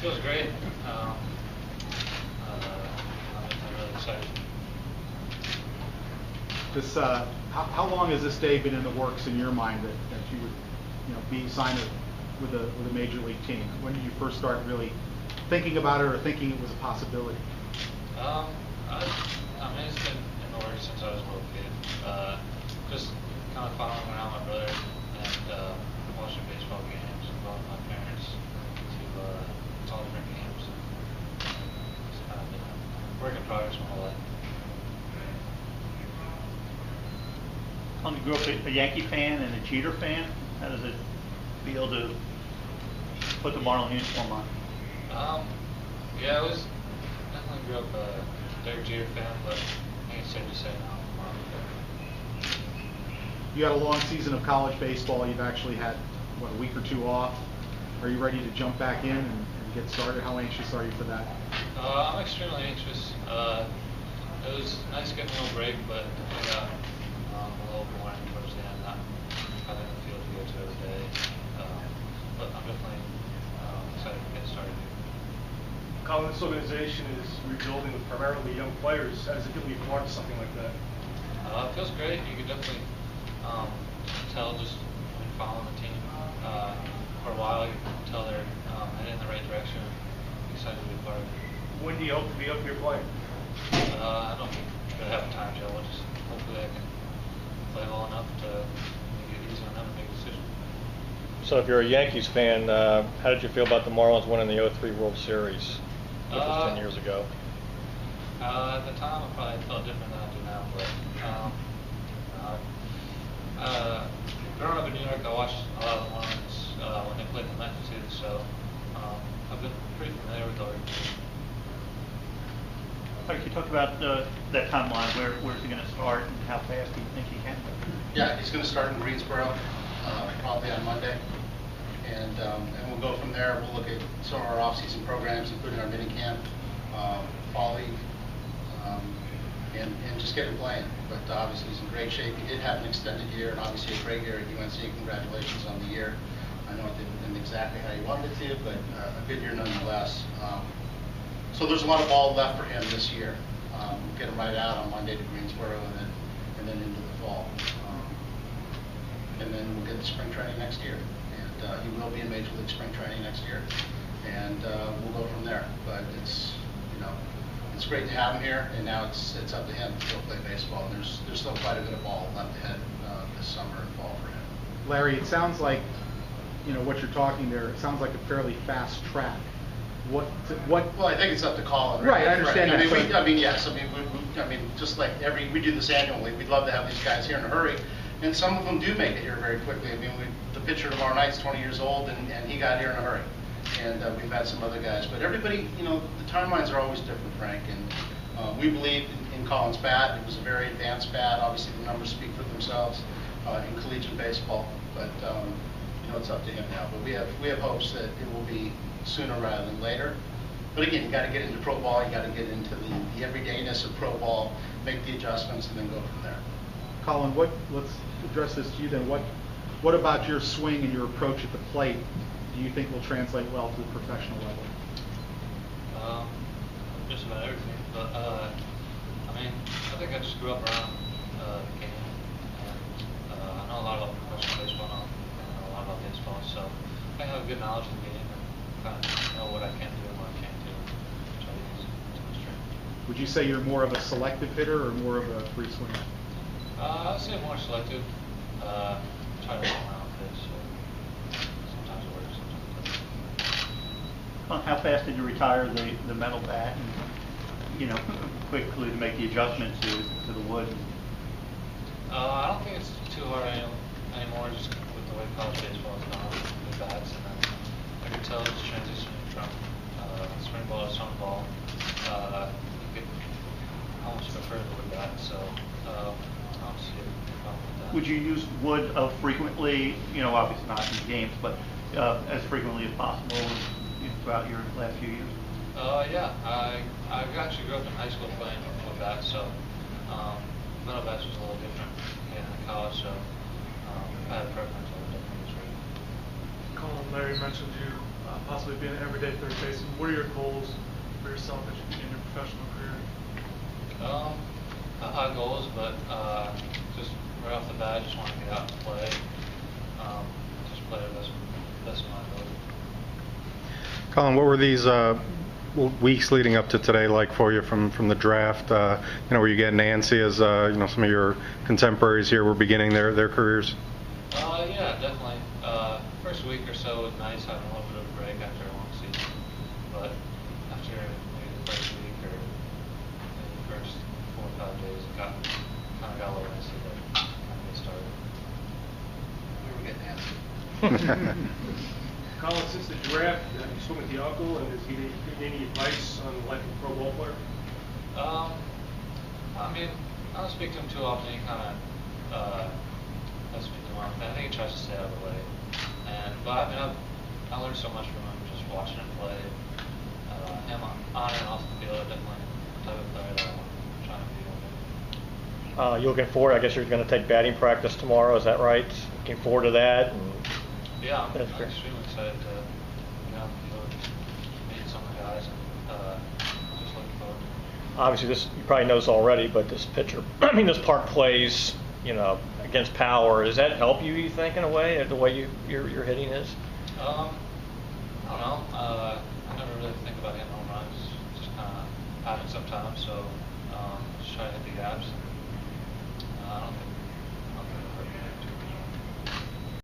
It feels great. I'm really excited. This, how long has this day been in the works in your mind that you would, be signed with a major league team? When did you first start really thinking about it or thinking it was a possibility? It's been in the works since I was a little kid. Just kind of following around my brother and watching baseball games and going with my parents to all different games. It's kind of been a work in progress my whole life. Colin, you grew up a Yankee fan and a Jeter fan. How does it feel to put the Marlin uniform on? Yeah, I was definitely grew up a Derek Jeter fan, but I think it's safe to say now I'm a Marlin fan. You had a long season of college baseball. You've actually had, a week or two off. Are you ready to jump back in and get started? How anxious are you for that? I'm extremely anxious. It was nice getting a little break, but I got a little boring towards the end, not having the field to go to every day. But I'm definitely excited to get started here. Colin, this organization is rebuilding with primarily young players. How does it feel to be part of something like that? It feels great. You can definitely tell just when you're following the team for a while. You can tell they're heading in the right direction. I'm excited to be a part of it. When do you hope to be up here playing? I don't think we're going to have a time, Joe. We'll just hopefully I can play well enough to make it easy on them to make a decision. So if you're a Yankees fan, how did you feel about the Marlins winning the '03 World Series, which was 10 years ago? At the time, I probably felt different than I do now. But growing up in New York, I watched a lot of the Marlins when they played the Mets too. So I've been pretty familiar with the organization. Can you talk about that timeline? Where's he going to start, and how fast do you think he can? Yeah, he's going to start in Greensboro, probably on Monday, and we'll go from there. We'll look at some of our off-season programs, including our mini camp, fall league, and just get him playing. But obviously, he's in great shape. He did have an extended year, and obviously a great year at UNC. Congratulations on the year. I know it didn't end exactly how you wanted it to, but a good year nonetheless. So there's a lot of ball left for him this year. We'll get him right out on Monday to Greensboro, and then into the fall. And then we'll get the spring training next year. And he will be in Major League spring training next year. And we'll go from there. But it's great to have him here, and now it's up to him to still play baseball. And there's still quite a bit of ball left ahead this summer and fall for him. Larry, it sounds like, what you're talking there, it sounds like a fairly fast track. What? Well, I think it's up to Colin. Right, I understand that. Yes. Just like we do this annually. We'd love to have these guys here in a hurry, and some of them do make it here very quickly. The pitcher tomorrow night's 20 years old, and he got here in a hurry. And we've had some other guys, but everybody, the timelines are always different, Frank. And we believe in Colin's bat. It was a very advanced bat. Obviously, the numbers speak for themselves in collegiate baseball, but it's up to him now. But we have hopes that it will be sooner rather than later. But again, you got to get into pro ball. You got to get into the everydayness of pro ball, make the adjustments, and then go from there. Colin, let's address this to you then. What about your swing and your approach at the plate do you think will translate well to the professional level? Just about everything. But I think I just grew up around the game, and I know a lot about professional baseball. I know a lot about baseball, so I have a good knowledge of the game and kind of know what I can do and what I can't do. Try to use it to my strength. Would you say you're more of a selective hitter or more of a free swinger? I would say more selective. Try to roll around with it, so sometimes it works, sometimes it doesn't. How fast did you retire the metal bat and, quickly to make the adjustment to the wood? I don't think it's too hard anymore, just with the way college baseball is gone with bats. And then I can tell it's transitioning from spring ball to summer ball. You could almost prefer the wood bat, so I don't see a problem with that. Would you use wood frequently, obviously not in games, but as frequently as possible throughout your last few years? Yeah, I actually grew up in high school playing wood bats, so metal bats was a little different in college, so I had a preference over different. Colin, Larry mentioned you possibly being an everyday third baseman. What are your goals for yourself as you begin your professional career? Not high goals, but just right off the bat, just want to get out and play. Just play the best of my ability. Colin, what were these weeks leading up to today like for you from the draft? Were you getting antsy as some of your contemporaries here were beginning their careers? Yeah, definitely. First week or so was nice, having a little bit of a break after a long season. But after maybe the first week or maybe the first 4 or 5 days, it kind of got a little messy, but kind of get started. We were getting antsy. Colin, since the draft, have you spoken with the uncle, and has he given any advice on the life of a pro ball player? I mean, I don't speak to him too often. He kind of doesn't speak to him often. I think he tries to stay out of the way. But I mean, I learned so much from him just watching him play. Him on and off the field, definitely the type of player that I'm trying to be one day. You looking forward? I guess you're going to take batting practice tomorrow. Is that right? Looking forward to that. Yeah, I'm That's great. extremely excited to get out on the field, meet some of the guys, and just looking forward to it. Obviously, you probably know this already, but this pitcher, this Park plays, against power. Does that help you think, in a way, the way your hitting is? I don't know. I never really think about hitting home runs. Just kind of happen sometimes. So just try to hit the gaps.